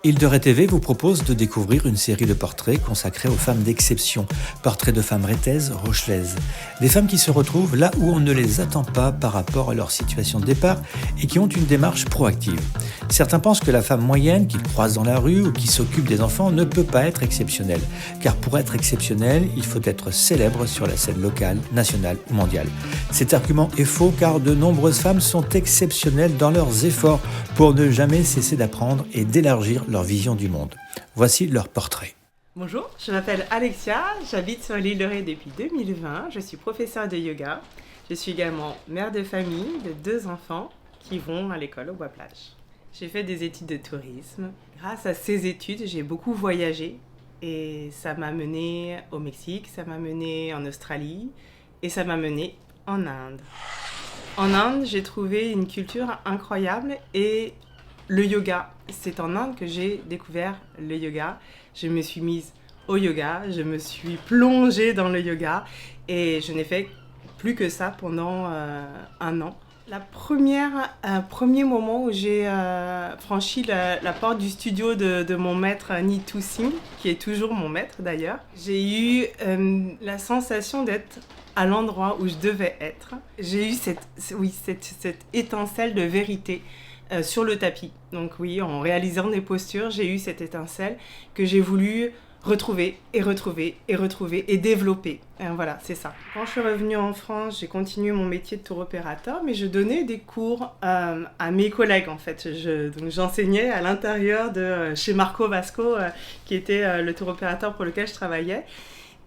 Île de Ré TV vous propose de découvrir une série de portraits consacrés aux femmes d'exception. Portraits de femmes rétaises, rochelaises. Des femmes qui se retrouvent là où on ne les attend pas par rapport à leur situation de départ et qui ont une démarche proactive. Certains pensent que la femme moyenne qu'ils croisent dans la rue ou qui s'occupe des enfants ne peut pas être exceptionnelle. Car pour être exceptionnelle, il faut être célèbre sur la scène locale, nationale ou mondiale. Cet argument est faux car de nombreuses femmes sont exceptionnelles dans leurs efforts pour ne jamais cesser d'apprendre et d'élargir leur vision du monde. Voici leur portrait. Bonjour, je m'appelle Alexia, j'habite sur l'île de Ré depuis 2020, je suis professeure de yoga. Je suis également mère de famille de 2 enfants qui vont à l'école au Bois-Plage. J'ai fait des études de tourisme. Grâce à ces études, j'ai beaucoup voyagé et ça m'a menée au Mexique, ça m'a menée en Australie et ça m'a menée en Inde. En Inde, j'ai trouvé une culture incroyable et le yoga. C'est en Inde que j'ai découvert le yoga. Je me suis mise au yoga, je me suis plongée dans le yoga et je n'ai fait plus que ça pendant 1 an. Premier moment où j'ai franchi la porte du studio de mon maître Neetu Singh, qui est toujours mon maître d'ailleurs, j'ai eu la sensation d'être à l'endroit où je devais être. J'ai eu cette étincelle de vérité sur le tapis. Donc oui, en réalisant des postures, j'ai eu cette étincelle que j'ai voulu retrouver et développer. Et voilà, c'est ça. Quand je suis revenue en France, j'ai continué mon métier de tour opérateur, mais je donnais des cours à mes collègues en fait. Donc j'enseignais à l'intérieur de chez Marco Vasco, qui était le tour opérateur pour lequel je travaillais.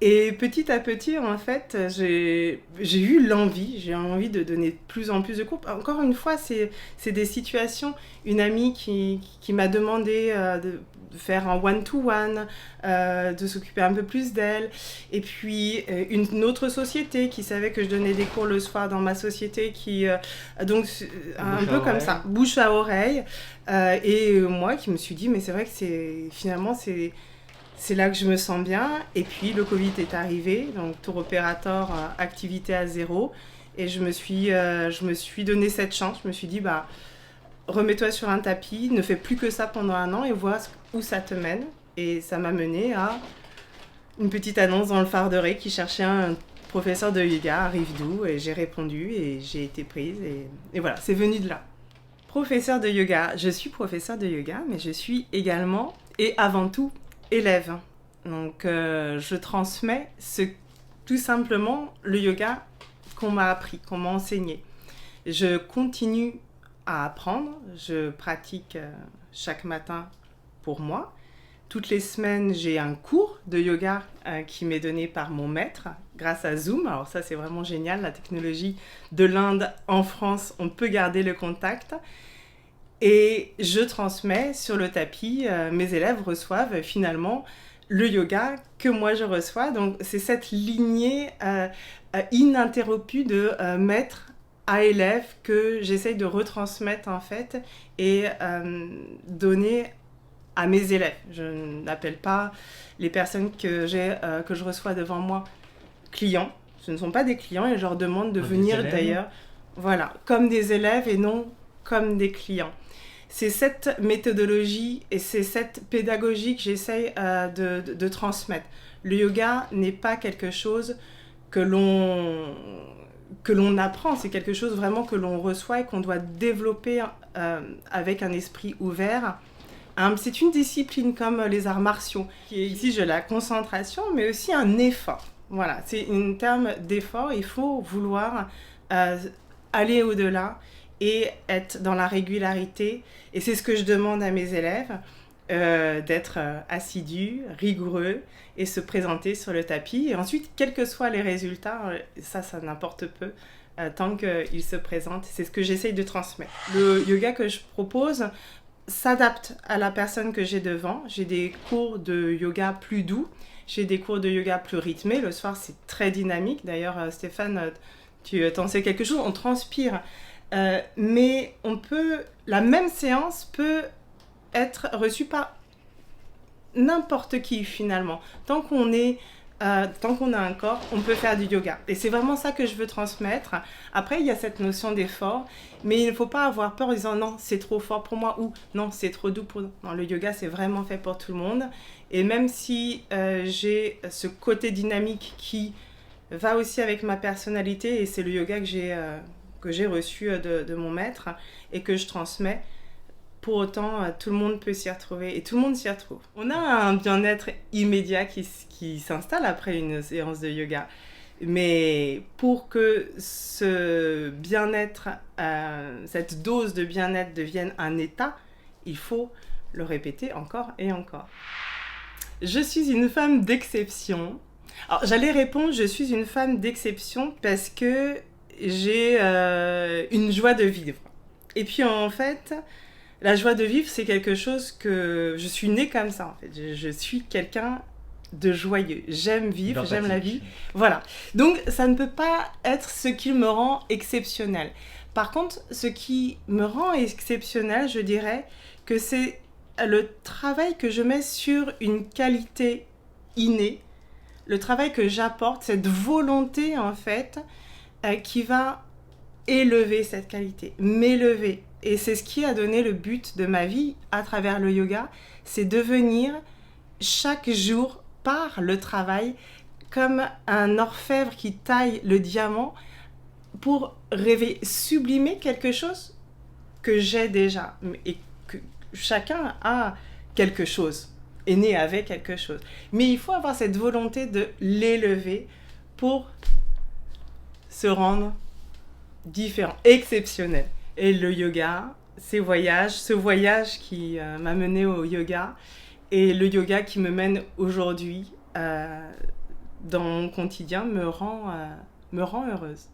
Et petit à petit, en fait, j'ai eu j'ai envie de donner de plus en plus de cours. Encore une fois, c'est des situations. Une amie qui m'a demandé de faire un one-to-one, de s'occuper un peu plus d'elle. Et puis, une autre société qui savait que je donnais des cours le soir dans ma société, donc un peu comme ça, bouche à oreille. Et moi qui me suis dit, mais c'est vrai que c'est là que je me sens bien. Et puis le Covid est arrivé, donc tour opérateur, activité à zéro. Et je me suis donné cette chance. Je me suis dit, remets-toi sur un tapis, ne fais plus que ça pendant 1 an et vois où ça te mène. Et ça m'a mené à une petite annonce dans le Phare de Ré qui cherchait un professeur de yoga à Rive-Doux. Et j'ai répondu et j'ai été prise. Et voilà, c'est venu de là. Professeur de yoga, je suis professeur de yoga, mais je suis également et avant tout élève. Donc je transmets tout simplement le yoga qu'on m'a appris, qu'on m'a enseigné. Je continue à apprendre, je pratique chaque matin pour moi. Toutes les semaines, j'ai un cours de yoga qui m'est donné par mon maître grâce à Zoom. Alors ça, c'est vraiment génial, la technologie de l'Inde en France, on peut garder le contact. Et je transmets sur le tapis, mes élèves reçoivent finalement le yoga que moi je reçois. Donc c'est cette lignée ininterrompue de maître à élève que j'essaye de retransmettre en fait et donner à mes élèves. Je n'appelle pas les personnes que je reçois devant moi clients. Ce ne sont pas des clients et je leur demande de venir d'ailleurs, voilà, comme des élèves et non comme des clients. C'est cette méthodologie et c'est cette pédagogie que j'essaye de transmettre. Le yoga n'est pas quelque chose que l'on apprend, c'est quelque chose vraiment que l'on reçoit et qu'on doit développer avec un esprit ouvert. C'est une discipline comme les arts martiaux qui exige de la concentration mais aussi un effort. Voilà, c'est un terme d'effort, il faut vouloir aller au-delà et être dans la régularité. Et c'est ce que je demande à mes élèves, d'être assidus, rigoureux et se présenter sur le tapis. Et ensuite, quels que soient les résultats, ça n'importe peu, tant qu'ils se présentent. C'est ce que j'essaye de transmettre. Le yoga que je propose s'adapte à la personne que j'ai devant. J'ai des cours de yoga plus doux, j'ai des cours de yoga plus rythmés. Le soir, c'est très dynamique. D'ailleurs, Stéphane, tu t'en sais quelque chose, on transpire. Mais la même séance peut être reçue par n'importe qui finalement. Tant qu'on est tant qu'on a un corps, on peut faire du yoga. Et c'est vraiment ça que je veux transmettre. Après, il y a cette notion d'effort, mais il ne faut pas avoir peur en disant non, c'est trop fort pour moi ou non, c'est trop doux pour... Non, le yoga, c'est vraiment fait pour tout le monde. Et même si j'ai ce côté dynamique qui va aussi avec ma personnalité, et c'est le yoga que j'ai reçu de mon maître et que je transmets, pour autant, tout le monde peut s'y retrouver et tout le monde s'y retrouve. On a un bien-être immédiat qui s'installe après une séance de yoga. Mais pour que ce bien-être, cette dose de bien-être devienne un état, il faut le répéter encore et encore. Je suis une femme d'exception. Alors, j'allais répondre, je suis une femme d'exception parce que j'ai une joie de vivre. Et puis en fait... La joie de vivre, c'est quelque chose que... Je suis née comme ça, en fait. Je suis quelqu'un de joyeux. J'aime vivre, j'aime la vie. Voilà. Donc, ça ne peut pas être ce qui me rend exceptionnel. Par contre, ce qui me rend exceptionnel, je dirais que c'est le travail que je mets sur une qualité innée, le travail que j'apporte, cette volonté, en fait, qui va élever cette qualité, m'élever. Et c'est ce qui a donné le but de ma vie à travers le yoga, c'est devenir chaque jour par le travail comme un orfèvre qui taille le diamant pour rêver, sublimer quelque chose que j'ai déjà et que chacun a quelque chose, est né avec quelque chose. Mais il faut avoir cette volonté de l'élever pour se rendre différent, exceptionnel. Et le yoga, ce voyage qui m'a menée au yoga, et le yoga qui me mène aujourd'hui dans mon quotidien me rend heureuse.